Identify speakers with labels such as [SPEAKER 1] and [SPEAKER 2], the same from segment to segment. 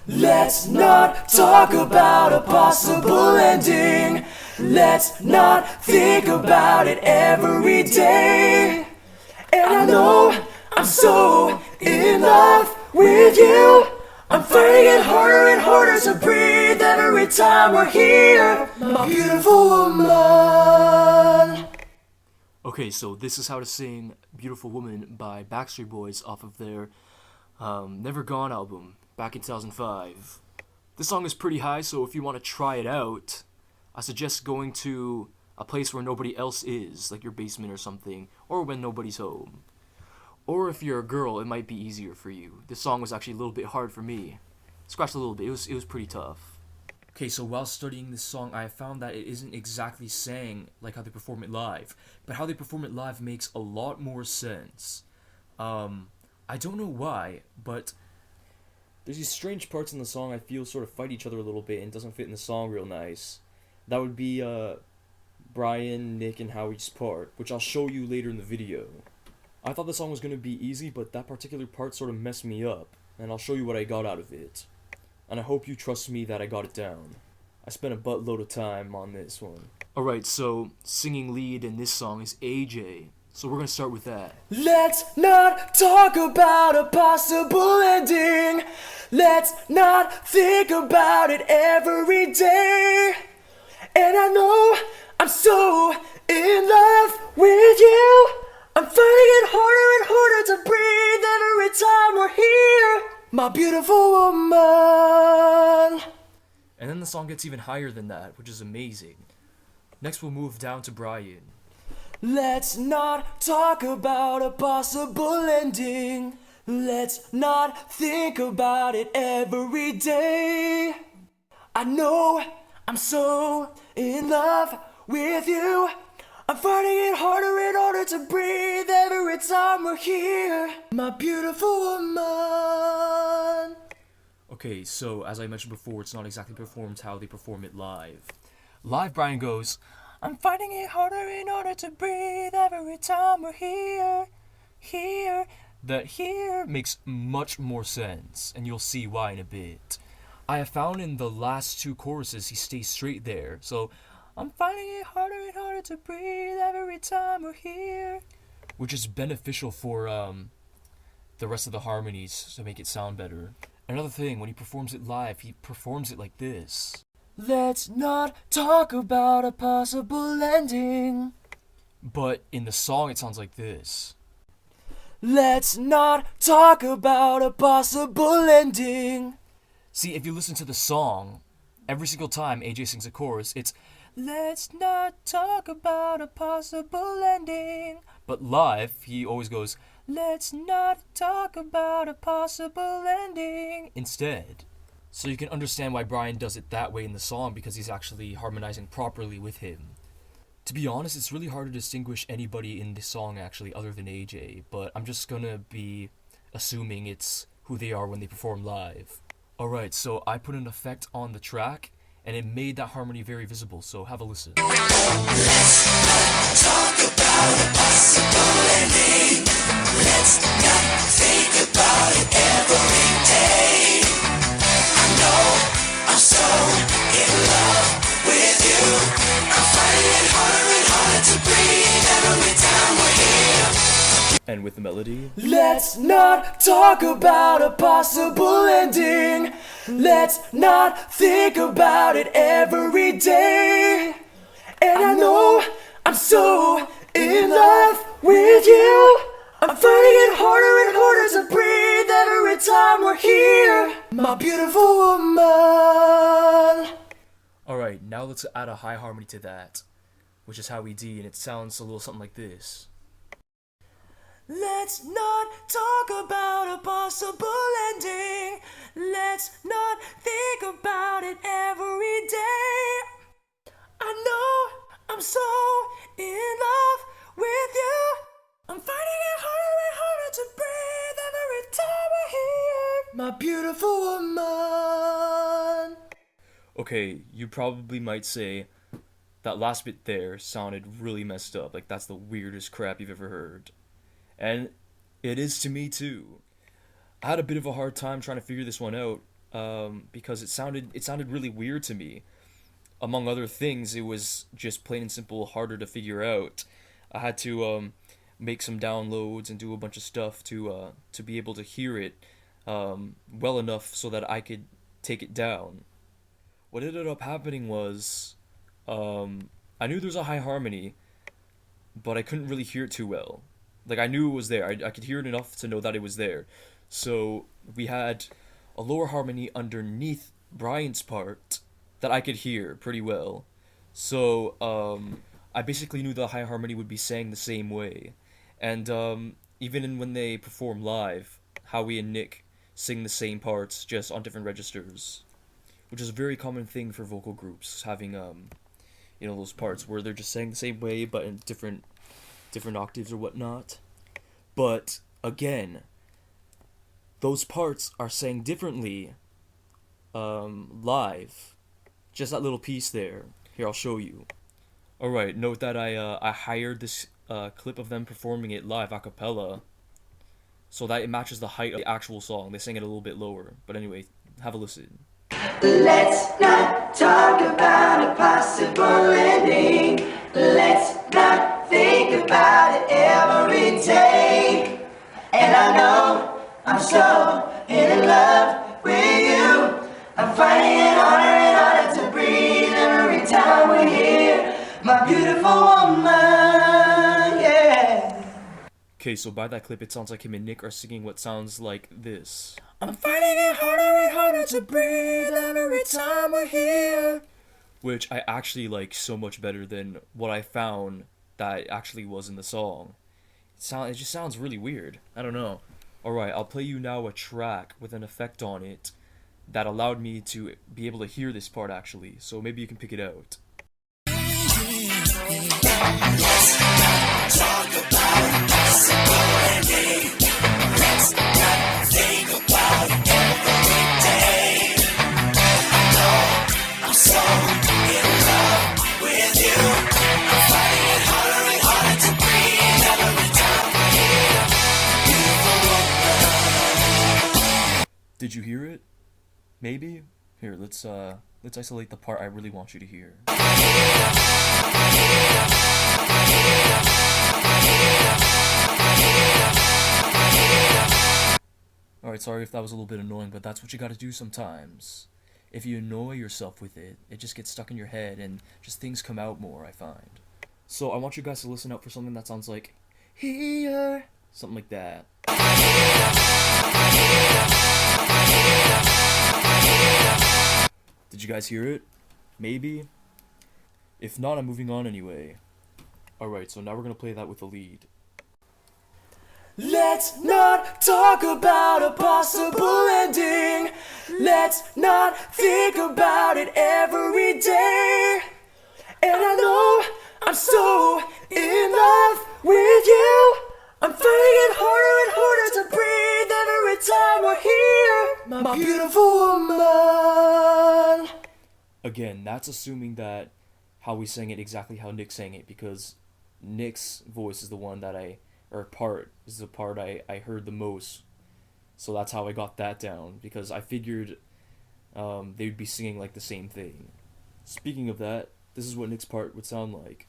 [SPEAKER 1] Let's not talk about a possible ending. Let's not think about it every day. And I know I'm so in love with you. I'm finding it harder and harder to breathe every time we're here, my beautiful woman.
[SPEAKER 2] Okay, so this is how to sing Beautiful Woman by Backstreet Boys off of their Never Gone album back in 2005. This song is pretty high, so if you want to try it out, I suggest going to a place where nobody else is, like your basement or something, or when nobody's home. Or if you're a girl, it might be easier for you. This song was actually a little bit hard for me. Scratched a little bit, it was pretty tough. Okay, so while studying this song, I found that it isn't exactly sang like how they perform it live, but how they perform it live makes a lot more sense. I don't know why, but there's these strange parts in the song I feel sort of fight each other a little bit and doesn't fit in the song real nice. That would be Brian, Nick, and Howie's part, which I'll show you later in the video. I thought the song was going to be easy, but that particular part sort of messed me up, and I'll show you what I got out of it. And I hope you trust me that I got it down. I spent a buttload of time on this one. Alright, so singing lead in this song is AJ. So we're gonna start with that.
[SPEAKER 1] Let's not talk about a possible ending. Let's not think about it every day. And I know I'm so in love with you. I'm finding it harder and harder to breathe every time we're here, my beautiful woman.
[SPEAKER 2] And then the song gets even higher than that, which is amazing. Next we'll move down to Brian.
[SPEAKER 1] Let's not talk about a possible ending. Let's not think about it every day. I know I'm so in love with you. I'm finding it harder and harder to breathe every time we're here, my beautiful woman.
[SPEAKER 2] Okay, so as I mentioned before, it's not exactly performed how they perform it live. Live, Brian goes, I'm finding it harder and harder to breathe every time we're here, here. That here makes much more sense, and you'll see why in a bit. I have found in the last two choruses he stays straight there, so I'm finding it harder and harder to breathe every time we're here, which is beneficial for the rest of the harmonies to make it sound better. Another thing, when he performs it live, he performs it like this.
[SPEAKER 1] Let's not talk about a possible ending.
[SPEAKER 2] But in the song it sounds like this.
[SPEAKER 1] Let's not talk about a possible ending.
[SPEAKER 2] See, if you listen to the song, every single time AJ sings a chorus, it's let's not talk about a possible ending. But live, he always goes, let's not talk about a possible ending instead. So you can understand why Brian does it that way in the song, because he's actually harmonizing properly with him. To be honest, it's really hard to distinguish anybody in this song actually other than AJ, but I'm just gonna be assuming it's who they are when they perform live. Alright, so I put an effect on the track, and it made that harmony very visible, so have a listen.
[SPEAKER 1] Let's not talk about a possible ending. Let's not think about it every day. I know I'm so in love with you. I'm finding it harder and harder to breathe every time we're here.
[SPEAKER 2] And with the melody.
[SPEAKER 1] Let's not talk about a possible ending. Let's not think about it every day. And I know I'm so in love with you. I'm finding it harder and harder to breathe every time we're here, my beautiful woman.
[SPEAKER 2] Alright, now let's add a high harmony to that, which is Howie D, and it sounds a little something like this.
[SPEAKER 1] Let's not talk about a possible ending. Let's not think about it every day. I know I'm so in love with you. I'm finding it harder and harder to breathe every time we're here, my beautiful woman.
[SPEAKER 2] Okay, you probably might say that last bit there sounded really messed up, like that's the weirdest crap you've ever heard. And it is to me too. I had a bit of a hard time trying to figure this one out, because it sounded really weird to me. Among other things, it was just plain and simple harder to figure out. I had to make some downloads and do a bunch of stuff to be able to hear it well enough so that I could take it down. What ended up happening was I knew there was a high harmony, but I couldn't really hear it too well. Like I knew it was there. I could hear it enough to know that it was there. So we had a lower harmony underneath Brian's part that I could hear pretty well. So I basically knew the high harmony would be sang the same way, and when they perform live, Howie and Nick sing the same parts just on different registers, which is a very common thing for vocal groups having those parts where they're just saying the same way but in different octaves or whatnot. But again, those parts are sang differently live. Just that little piece there. Here, I'll show you. Alright, note that I hired this clip of them performing it live a cappella so that it matches the height of the actual song. They sing it a little bit lower. But anyway, have a listen.
[SPEAKER 1] Let's not talk about a possible ending. Let's not think about it every day. And I know I'm so in love with you. I'm finding it harder and harder to breathe every time we're here. My beautiful woman, yeah.
[SPEAKER 2] Okay, so by that clip, it sounds like him and Nick are singing what sounds like this.
[SPEAKER 1] I'm finding it harder and harder to breathe every time we're here.
[SPEAKER 2] Which I actually like so much better than what I found that actually was in the song. It just sounds really weird. I don't know. Alright, I'll play you now a track with an effect on it that allowed me to be able to hear this part actually, so maybe you can pick it out. Did you hear it? Maybe? Here, let's isolate the part I really want you to hear. Alright, sorry if that was a little bit annoying, but that's what you gotta do sometimes. If you annoy yourself with it, it just gets stuck in your head and just things come out more, I find. So I want you guys to listen out for something that sounds like here, something like that. Did you guys hear it? Maybe? If not, I'm moving on anyway. Alright, so now we're gonna play that with the lead.
[SPEAKER 1] Let's not talk about a possible ending. Let's not think about it every day. And I know I'm so in love with you. I'm finding it harder and harder to breathe every time we're here. My beautiful woman.
[SPEAKER 2] Again, that's assuming that how we sang it exactly how Nick sang it, because Nick's voice is the one that part is the part I heard the most. So that's how I got that down, because I figured they'd be singing like the same thing. Speaking of that, this is what Nick's part would sound like.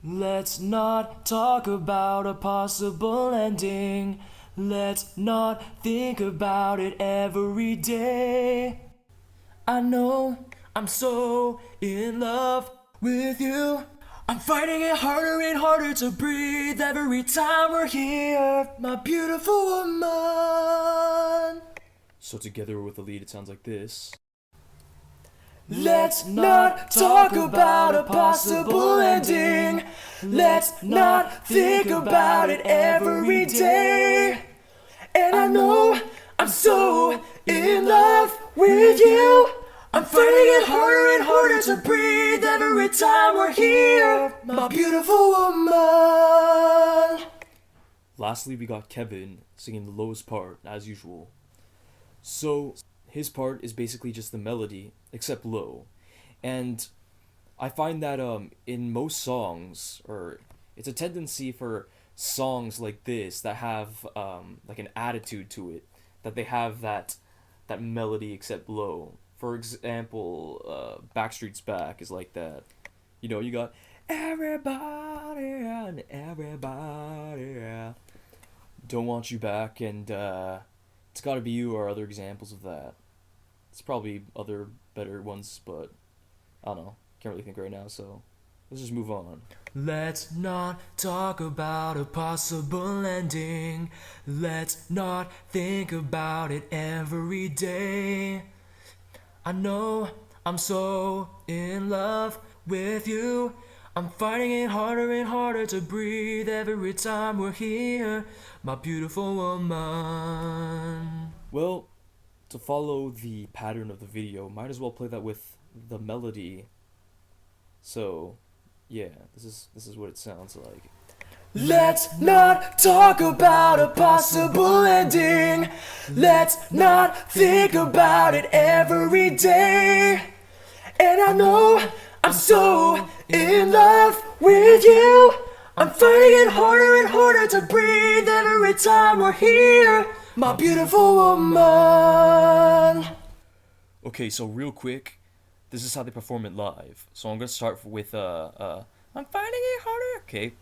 [SPEAKER 1] Let's not talk about a possible ending. Let's not think about it every day. I know I'm so in love with you. I'm finding it harder and harder to breathe every time we're here. My beautiful woman.
[SPEAKER 2] So together with the lead, it sounds like this.
[SPEAKER 1] Let's not talk about a possible ending. Let's not think about it every day. And I know I'm so in love with you. I'm finding it harder and harder to breathe every time we're here. My beautiful woman.
[SPEAKER 2] Lastly, we got Kevin singing the lowest part, as usual. So, his part is basically just the melody, except low. And I find that in most songs, or it's a tendency for songs like this that have like an attitude to it, that they have that that melody except low. For example, Backstreet's Back is like that. You know, you got everybody and everybody. Don't Want You Back, and It's Gotta Be You are other examples of that. It's probably other better ones, but I don't know. Can't really think right now, so let's just move on. Let's not talk about a possible ending. Let's not think about it every day. I know I'm so in love with you. I'm finding it harder and harder to breathe every time we're here, my beautiful woman. Well, to follow the pattern of the video, might as well play that with the melody. So, yeah, this is what it sounds like.
[SPEAKER 1] Let's not talk about a possible ending. Let's not think about it every day. And I know I'm so in love with you. I'm finding it harder and harder to breathe every time we're here, my beautiful woman.
[SPEAKER 2] Okay, so real quick, this is how they perform it live. So I'm gonna start with I'm finding it harder. Okay.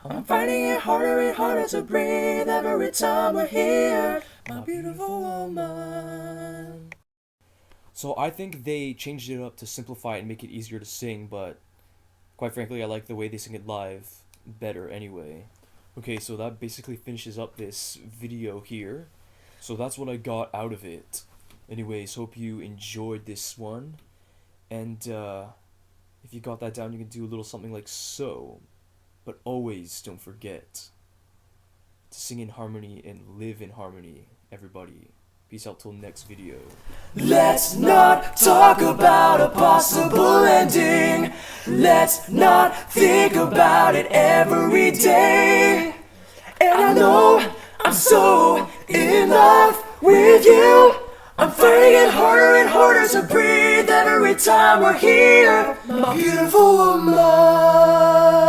[SPEAKER 1] I'm finding it harder and harder to breathe every time we're here, my beautiful woman.
[SPEAKER 2] So I think they changed it up to simplify it and make it easier to sing, but quite frankly, I like the way they sing it live better anyway. Okay, so that basically finishes up this video here. So that's what I got out of it. Anyways, hope you enjoyed this one. And if you got that down, you can do a little something like so. But always don't forget to sing in harmony and live in harmony, everybody. Peace out till next video.
[SPEAKER 1] Let's not talk about a possible ending. Let's not think about it every day. And I know I'm so in love with you. I'm finding it harder and harder to breathe every time we're here, my beautiful woman.